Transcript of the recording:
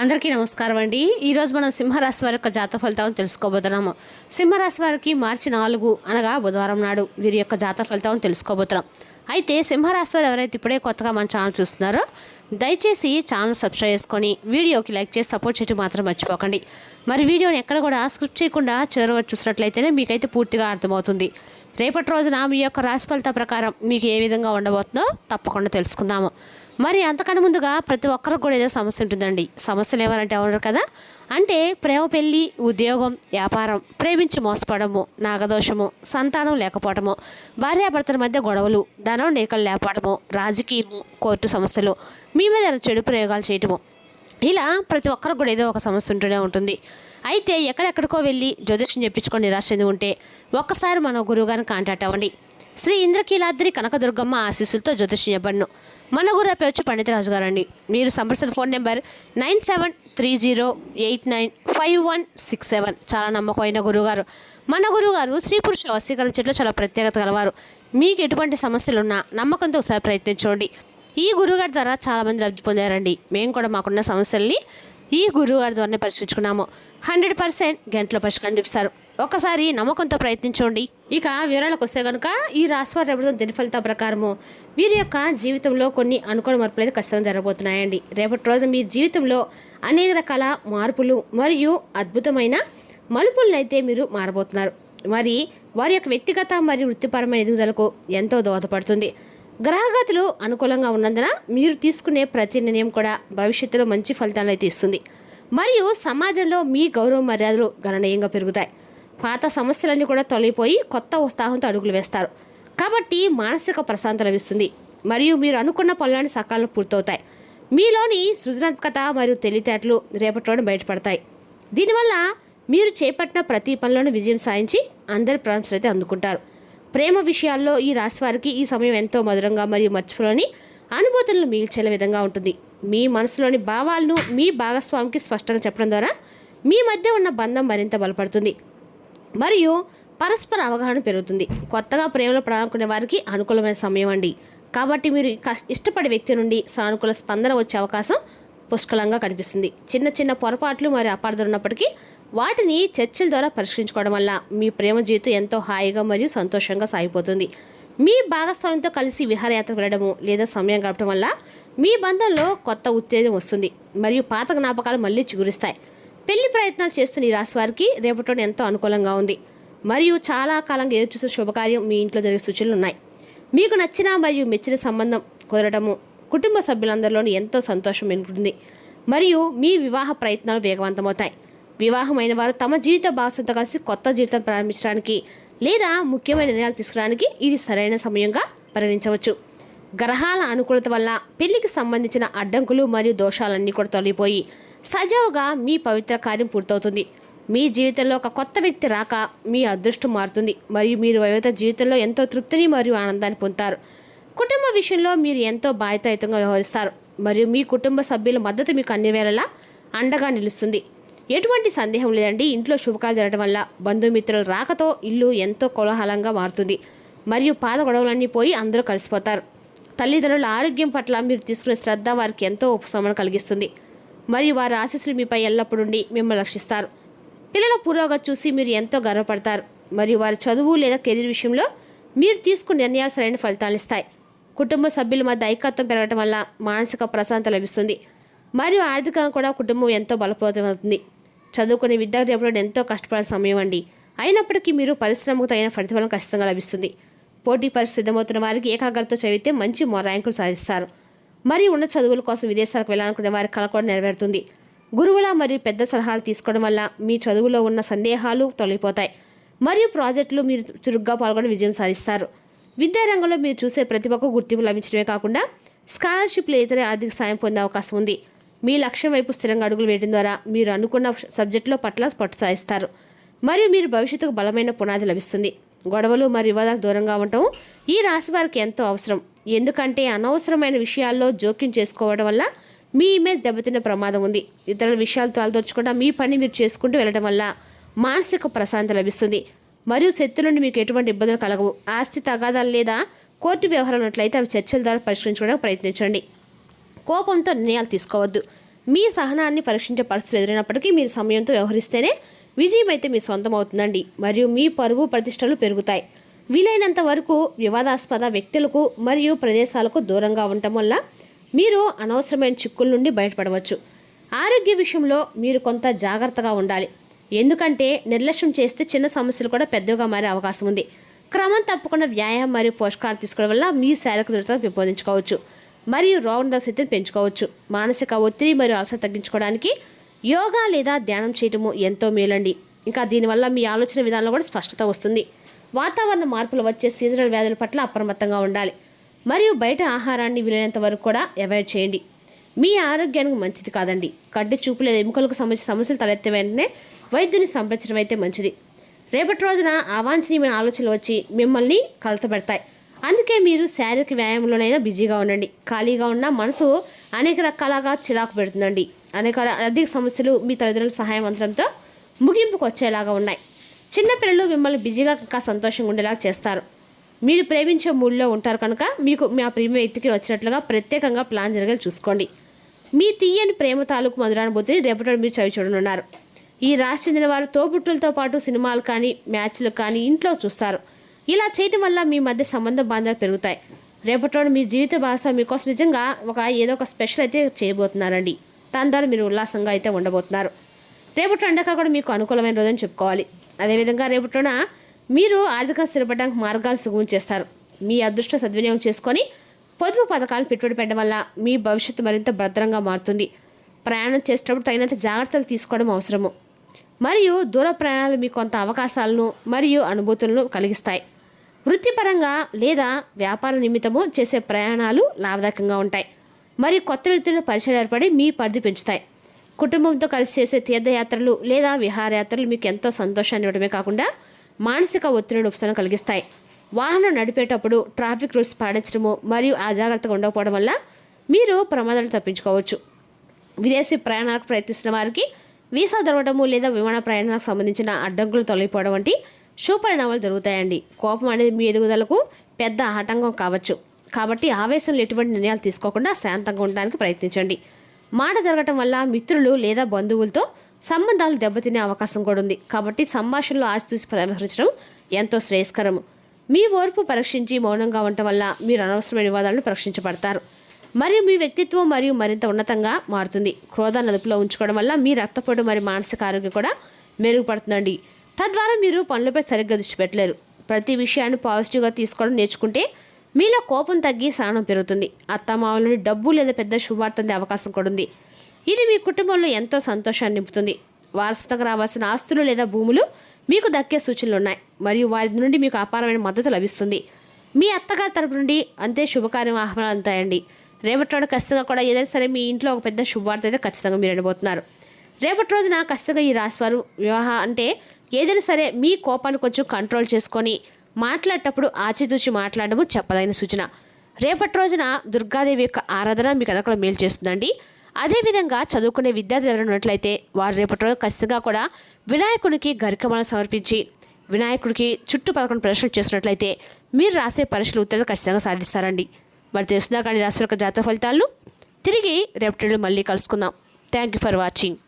అందరికీ నమస్కారం అండి. ఈరోజు మనం సింహరాశి వారి యొక్క జాతక ఫలితాలను తెలుసుకోబోతున్నాము. సింహరాశి వారికి మార్చి 4 అనగా బుధవారం నాడు వీరి యొక్క జాతక ఫలితాలను తెలుసుకోబోతున్నాం. అయితే సింహరాశి వారు ఎవరైతే ఇప్పుడే కొత్తగా మన ఛానల్ చూస్తున్నారో దయచేసి ఛానల్ సబ్స్క్రైబ్ చేసుకొని వీడియోకి లైక్ చేసి సపోర్ట్ చేయడం మాత్రం మర్చిపోకండి. మరి వీడియోని ఎక్కడ కూడా స్క్రిప్ట్ చేయకుండా చివరి వరకు చూసినట్లయితేనే మీకైతే పూర్తిగా అర్థమవుతుంది. రేపటి రోజున మీ యొక్క రాశి ఫలిత ప్రకారం మీకు ఏ విధంగా ఉండబోతుందో తప్పకుండా తెలుసుకుందాము. మరి అంతకన్నా ముందుగా ప్రతి ఒక్కరికి కూడా ఏదో సమస్య ఉంటుందండి. సమస్యలు ఎవరంటే ఎవరు కదా, అంటే ప్రేమ, పెళ్ళి, ఉద్యోగం, వ్యాపారం, ప్రేమించి మోసపోవడము, నాగదోషము, సంతానం లేకపోవడము, భార్యాభర్తల మధ్య గొడవలు, ధనం నీకలు లేకపోవడము, రాజకీయము, కోర్టు సమస్యలు, మీ మీద చెడు ప్రయోగాలు చేయటము, ఇలా ప్రతి ఒక్కరికి కూడా ఏదో ఒక సమస్య ఉంటూనే ఉంటుంది. అయితే ఎక్కడెక్కడికో వెళ్ళి జ్యోతిష్యం చెప్పించుకొని నిరాశ చెంది ఉంటే ఒక్కసారి మన గురువుగారిని కాంటాక్ట్ అవ్వండి. శ్రీ ఇంద్రకీలాద్రి కనకదుర్గమ్మ ఆశీస్సులతో జ్యోతిష్యం చెప్పబడును. మన గురు పేరు పండితరాజు గారు అండి. మీరు సంప్రదించిన ఫోన్ నెంబర్ 9730895167. చాలా నమ్మకమైన గురువుగారు. మన గురువుగారు స్త్రీ పురుష వశీకరణ చెట్లు చాలా ప్రత్యేకత గలవారు. మీకు ఎటువంటి సమస్యలున్నా నమ్మకంతో ఒకసారి ప్రయత్నించండి. ఈ గురువుగారి ద్వారా చాలామంది లబ్ధి పొందారండి. మేము కూడా మాకున్న సమస్యల్ని ఈ గురువుగారి ద్వారానే పరిష్కరించుకున్నాము. 100% గంటలో పరిష్కారం చూపిస్తారు. ఒకసారి నమ్మకంతో ప్రయత్నించండి. ఇక వివరాలకు వస్తే కనుక ఈ రాశివారి రేపటి దిన ఫలితాల ప్రకారము వీరి యొక్క జీవితంలో కొన్ని అనుకోని మార్పులు అయితే ఖచ్చితంగా జరగబోతున్నాయండి. రేపటి రోజు మీ జీవితంలో అనేక రకాల మార్పులు మరియు అద్భుతమైన మలుపులను అయితే మీరు మారబోతున్నారు. మరి వారి యొక్క వ్యక్తిగత మరియు వృత్తిపరమైన ఎదుగుదలకు ఎంతో దోహదపడుతుంది. గ్రహగతులు అనుకూలంగా ఉన్నందున మీరు తీసుకునే ప్రతి నిర్ణయం కూడా భవిష్యత్తులో మంచి ఫలితాలను అయితే ఇస్తుంది. మరియు సమాజంలో మీ గౌరవ మర్యాదలు గణనీయంగా పెరుగుతాయి. పాత సమస్యలన్నీ కూడా తొలగిపోయి కొత్త ఉత్సాహంతో అడుగులు వేస్తారు. కాబట్టి మానసిక ప్రశాంతత లభిస్తుంది. మరియు మీరు అనుకున్న పనులని సకాలంలో పూర్తవుతాయి. మీలోని సృజనాత్మకత మరియు తెలివితేటలు రేపటిలోనే బయటపడతాయి. దీనివల్ల మీరు చేపట్టిన ప్రతి పనిలోనూ విజయం సాధించి అందరి ప్రశంసలు అయితే అందుకుంటారు. ప్రేమ విషయాల్లో ఈ రాశి వారికి ఈ సమయం ఎంతో మధురంగా మరియు మర్చిపోలేని అనుభూతులను మిగిల్చేల విధంగా ఉంటుంది. మీ మనసులోని భావాలను మీ భాగస్వామికి స్పష్టంగా చెప్పడం ద్వారా మీ మధ్య ఉన్న బంధం మరింత బలపడుతుంది మరియు పరస్పర అవగాహన పెరుగుతుంది. కొత్తగా ప్రేమలో పడాలనుకునే వారికి అనుకూలమైన సమయం అండి. కాబట్టి మీరు ఇష్టపడే వ్యక్తి నుండి సానుకూల స్పందన వచ్చే అవకాశం పుష్కలంగా కనిపిస్తుంది. చిన్న చిన్న పొరపాట్లు మరియు అపార్థాలు ఉన్నప్పటికీ వాటిని చర్చల ద్వారా పరిష్కరించుకోవడం వల్ల మీ ప్రేమ జీవితం ఎంతో హాయిగా మరియు సంతోషంగా సాగిపోతుంది. మీ భాగస్వామ్యంతో కలిసి విహారయాత్రకు వెళ్ళడము లేదా సమయం గడపడం వల్ల మీ బంధంలో కొత్త ఉత్తేజం వస్తుంది మరియు పాత జ్ఞాపకాలు మళ్ళీ చిగురిస్తాయి. పెళ్లి ప్రయత్నాలు చేస్తున్న ఈ రాశి వారికి రేపటి ఎంతో అనుకూలంగా ఉంది మరియు చాలా కాలంగా ఎదురుచూసే శుభకార్యం మీ ఇంట్లో జరిగే సూచనలు ఉన్నాయి. మీకు నచ్చిన మరియు మెచ్చిన సంబంధం కుదరడము కుటుంబ సభ్యులందరిలోనూ ఎంతో సంతోషం ఉంటుంది మరియు మీ వివాహ ప్రయత్నాలు వేగవంతమవుతాయి. వివాహమైన వారు తమ జీవిత భాగస్వామితో కలిసి కొత్త జీవితం ప్రారంభించడానికి లేదా ముఖ్యమైన నిర్ణయాలు తీసుకోవడానికి ఇది సరైన సమయంగా పరిగణించవచ్చు. గ్రహాల అనుకూలత వల్ల పెళ్లికి సంబంధించిన అడ్డంకులు మరియు దోషాలన్నీ కూడా తొలగిపోయి సజావుగా మీ పవిత్ర కార్యం పూర్తవుతుంది. మీ జీవితంలో ఒక కొత్త వ్యక్తి రాక మీ అదృష్టం మారుతుంది మరియు మీరు వైవిధ్య జీవితంలో ఎంతో తృప్తిని మరియు ఆనందాన్ని పొందుతారు. కుటుంబ విషయంలో మీరు ఎంతో బాధ్యతాయుతంగా వ్యవహరిస్తారు మరియు మీ కుటుంబ సభ్యుల మద్దతు మీకు అన్ని వేళలా అండగా నిలుస్తుంది. ఎటువంటి సందేహం లేదండి. ఇంట్లో శుభకాలు జరగడం వల్ల బంధుమిత్రుల రాకతో ఇల్లు ఎంతో కోలాహలంగా మారుతుంది మరియు పాత గొడవలన్నీ పోయి అందరూ కలిసిపోతారు. తల్లిదండ్రుల ఆరోగ్యం పట్ల మీరు తీసుకునే శ్రద్ధ వారికి ఎంతో ఉపశమనం కలిగిస్తుంది మరియు వారి ఆశీస్సులు మీపై ఎల్లప్పుడూ మిమ్మల్ని రక్షిస్తారు. పిల్లల పురోగతి చూసి మీరు ఎంతో గర్వపడతారు మరియు వారి చదువు లేదా కెరీర్ విషయంలో మీరు తీసుకునే నిర్ణయాలు సరైన ఫలితాలు ఇస్తాయి. కుటుంబ సభ్యుల మధ్య ఐకత్వం పెరగడం వల్ల మానసిక ప్రశాంతత లభిస్తుంది మరియు ఆర్థికంగా కూడా కుటుంబం ఎంతో బలపడుతుంది. చదువుకునే విద్యార్థి ఎప్పుడు ఎంతో కష్టపడే సమయం అండి. అయినప్పటికీ మీరు పరిశ్రమకు తగిన ప్రతిఫలం ఖచ్చితంగా లభిస్తుంది. పోటీ పరీక్ష సిద్ధమవుతున్న వారికి ఏకాగ్రతతో చదివితే మంచి ర్యాంకులు సాధిస్తారు మరియు ఉన్న చదువుల కోసం విదేశాలకు వెళ్ళాలనుకునే వారి కళ కూడా నెరవేరుతుంది. గురువుల మరియు పెద్ద సలహాలు తీసుకోవడం వల్ల మీ చదువులో ఉన్న సందేహాలు తొలగిపోతాయి మరియు ప్రాజెక్టులు మీరు చురుగ్గా పాల్గొని విజయం సాధిస్తారు. విద్యారంగంలో మీరు చూసే ప్రతిభకు గుర్తింపు లభించడమే కాకుండా స్కాలర్షిప్లు ఇతర ఆర్థిక సాయం పొందే అవకాశం ఉంది. మీ లక్ష్యం వైపు స్థిరంగా అడుగులు వేయడం ద్వారా మీరు అనుకున్న సబ్జెక్టులో పట్టు సాధిస్తారు మరియు మీరు భవిష్యత్తుకు బలమైన పునాది లభిస్తుంది. గొడవలు మరియు వివాదాలకు దూరంగా ఉండటం ఈ రాశి వారికి ఎంతో అవసరం. ఎందుకంటే అనవసరమైన విషయాల్లో జోక్యం చేసుకోవడం వల్ల మీ ఇమేజ్ దెబ్బతినే ప్రమాదం ఉంది. ఇతరుల విషయాలు తలదొచ్చకుండా మీ పని మీరు చేసుకుంటూ వెళ్ళడం వల్ల మానసిక ప్రశాంతత లభిస్తుంది మరియు శత్రువుల నుండి మీకు ఎటువంటి ఇబ్బందులు కలగవు. ఆస్తి తగాదాలు లేదా కోర్టు వ్యవహారాలు ఉన్నట్లయితే అవి చర్చల ద్వారా పరిష్కరించుకోవడానికి ప్రయత్నించండి. కోపంతో నిర్ణయాలు తీసుకోవద్దు. మీ సహనాన్ని పరీక్షించే పరిస్థితులు ఎదురైనప్పటికీ మీరు సమయంతో వ్యవహరిస్తేనే విజయం అయితే మీ సొంతం అవుతుందండి. మరియు మీ పరువు ప్రతిష్టలు పెరుగుతాయి. వీలైనంత వరకు వివాదాస్పద వ్యక్తులకు మరియు ప్రదేశాలకు దూరంగా ఉండటం వల్ల మీరు అనవసరమైన చిక్కుల నుండి బయటపడవచ్చు. ఆరోగ్య విషయంలో మీరు కొంత జాగ్రత్తగా ఉండాలి. ఎందుకంటే నిర్లక్ష్యం చేస్తే చిన్న సమస్యలు కూడా పెద్దగా మారే అవకాశం ఉంది. క్రమం తప్పకుండా వ్యాయామం మరియు పోషకాలు తీసుకోవడం వల్ల మీ శారీరక దృఢతను పెంపొందించుకోవచ్చు మరియు రోగనిరోధక శక్తిని పెంచుకోవచ్చు. మానసిక ఒత్తిడి మరియు అలసట తగ్గించుకోవడానికి యోగా లేదా ధ్యానం చేయటము ఎంతో మేలండి. ఇంకా దీనివల్ల మీ ఆలోచన విధానంలో కూడా స్పష్టత వస్తుంది. వాతావరణ మార్పులు వచ్చే సీజనల్ వ్యాధుల పట్ల అప్రమత్తంగా ఉండాలి మరియు బయట ఆహారాన్ని వీలైనంత వరకు కూడా అవాయిడ్ చేయండి. మీ ఆరోగ్యానికి మంచిది కాదండి. కంటి చూపు లేదా ఎముకలకు సంబంధించిన సమస్యలు తలెత్తే వెంటనే వైద్యుని సంప్రదించడం అయితే మంచిది. రేపటి రోజున అవాంఛనీయమైన ఆలోచనలు వచ్చి మిమ్మల్ని కలతపెడతాయి. అందుకే మీరు శారీరక వ్యాయామంలోనైనా బిజీగా ఉండండి. ఖాళీగా ఉన్న మనసు అనేక రకాలుగా చిరాకు పెడుతుందండి. అనేక ఆర్థిక సమస్యలు మీ తల్లిదండ్రుల సహాయవంతంతో ముగింపుకు వచ్చేలాగా ఉన్నాయి. చిన్నపిల్లలు మిమ్మల్ని బిజీగా ఇంకా సంతోషంగా ఉండేలాగా చేస్తారు. మీరు ప్రేమించే మూడ్లో ఉంటారు కనుక మీకు మీ ఆ ప్రేమ వ్యక్తికి వచ్చినట్లుగా ప్రత్యేకంగా ప్లాన్ జరిగేలా చూసుకోండి. మీ తీయని ప్రేమ తాలూకు మధురానుభూతిని రేపటి మీరు చవి చూడనున్నారు. ఈ రాశి చెందిన వారు తోబుట్టులతో పాటు సినిమాలు కానీ మ్యాచ్లు కానీ ఇంట్లో చూస్తారు. ఇలా చేయటం వల్ల మీ మధ్య సంబంధ బాంధాలు పెరుగుతాయి. రేపటి మీ జీవిత భాగస్వామి మీకోసం నిజంగా ఏదో ఒక స్పెషల్ అయితే చేయబోతున్నారండి. దాని ద్వారా మీరు ఉల్లాసంగా అయితే ఉండబోతున్నారు. రేపటి ఎండక కూడా మీకు అనుకూలమైన రోజని చెప్పుకోవాలి. అదేవిధంగా రేపటిన మీరు ఆర్థిక స్థిరపడడానికి మార్గాలు సుగమం చేస్తారు. మీ అదృష్ట సద్వినియోగం చేసుకొని పొదుపు పథకాలను పెట్టుబడి పెట్టడం వల్ల మీ భవిష్యత్తు మరింత భద్రంగా మారుతుంది. ప్రయాణం చేసేటప్పుడు తగినంత జాగ్రత్తలు తీసుకోవడం అవసరము. మరియు దూర ప్రయాణాలు మీకు కొంత అవకాశాలను మరియు అనుభూతులను కలిగిస్తాయి. వృత్తిపరంగా లేదా వ్యాపార నిమిత్తము చేసే ప్రయాణాలు లాభదాయకంగా ఉంటాయి మరియు కొత్త వ్యక్తుల పరిచయాలు ఏర్పడి మీ పరిధి పెంచుతాయి. కుటుంబంతో కలిసి చేసే తీర్థయాత్రలు లేదా విహారయాత్రలు మీకు ఎంతో సంతోషాన్ని ఇవ్వడమే కాకుండా మానసిక ఒత్తిడిని ఉపశమనం కలిగిస్తాయి. వాహనం నడిపేటప్పుడు ట్రాఫిక్ రూల్స్ పాటించడము మరియు అజాగ్రత్తగా ఉండకపోవడం వల్ల మీరు ప్రమాదాలు తప్పించుకోవచ్చు. విదేశీ ప్రయాణాలకు ప్రయత్నిస్తున్న వారికి వీసా దొరకడము లేదా విమాన ప్రయాణాలకు సంబంధించిన అడ్డంకులు తొలగిపోవడం వంటి శుభపరిణామాలు జరుగుతాయండి. కోపం అనేది మీ ఎదుగుదలకు పెద్ద ఆటంకం కావచ్చు. కాబట్టి ఆవేశంలో ఎటువంటి నిర్ణయాలు తీసుకోకుండా శాంతంగా ఉండడానికి ప్రయత్నించండి. మాట జరగటం వల్ల మిత్రులు లేదా బంధువులతో సంబంధాలు దెబ్బతినే అవకాశం కూడా ఉంది. కాబట్టి సంభాషణలో ఆచితూచి వ్యవహరించడం ఎంతో శ్రేయస్కరము. మీ ఓర్పు పరీక్షించి మౌనంగా ఉండటం వల్ల మీరు అనవసరమైన వివాదాలను పరీక్షించబడతారు మరియు మీ వ్యక్తిత్వం మరియు మరింత ఉన్నతంగా మారుతుంది. క్రోధాన్ని అదుపులో ఉంచుకోవడం వల్ల మీ రక్తపోటు మరియు మానసిక ఆరోగ్యం కూడా మెరుగుపడుతుందండి. తద్వారా మీరు పనులపై సరిగ్గా దృష్టి పెట్టలేరు. ప్రతి విషయాన్ని పాజిటివ్గా తీసుకోవడం నేర్చుకుంటే మీలో కోపం తగ్గి సహనం పెరుగుతుంది. అత్తమామలని డబ్బు లేదా పెద్ద శుభార్త అందే అవకాశం కూడా ఉంది. ఇది మీ కుటుంబంలో ఎంతో సంతోషాన్ని నింపుతుంది. వారసత్వంగా రావాల్సిన ఆస్తులు లేదా భూములు మీకు దక్కే సూచనలు ఉన్నాయి మరియు వారి నుండి మీకు అపారమైన మద్దతు లభిస్తుంది. మీ అత్తగారి తరపు నుండి అంతే శుభకార్యం ఆహ్వానాలు అందుతాయండి. రేపటి రోజు ఖచ్చితంగా కూడా ఏదైనా సరే మీ ఇంట్లో ఒక పెద్ద శుభవార్త అయితే ఖచ్చితంగా మీరు వినబోతున్నారు. రేపటి రోజున ఖచ్చితంగా ఈ రాశివారు వివాహం అంటే ఏదైనా సరే మీ కోపాన్ని కొంచెం కంట్రోల్ చేసుకొని మాట్లాడేటప్పుడు ఆచితూచి మాట్లాడము చెప్పదగిన సూచన. రేపటి రోజున దుర్గాదేవి యొక్క ఆరాధన మీకు అనకుండా మేలు చేస్తుందండి. అదేవిధంగా చదువుకునే విద్యార్థులు ఎవరైనా ఉన్నట్లయితే వారు రేపటి రోజు ఖచ్చితంగా కూడా వినాయకుడికి గరికమాలను సమర్పించి వినాయకుడికి చుట్టూ 11 ప్రశ్నలు చేసినట్లయితే మీరు రాసే పరీక్షలు ఉత్తీర్ణత ఖచ్చితంగా సాధిస్తారండి. మరి తెలుస్తుందా కానీ రాశి యొక్క జాతక ఫలితాలను తిరిగి రేపటి మళ్ళీ కలుసుకుందాం. Thank you for watching.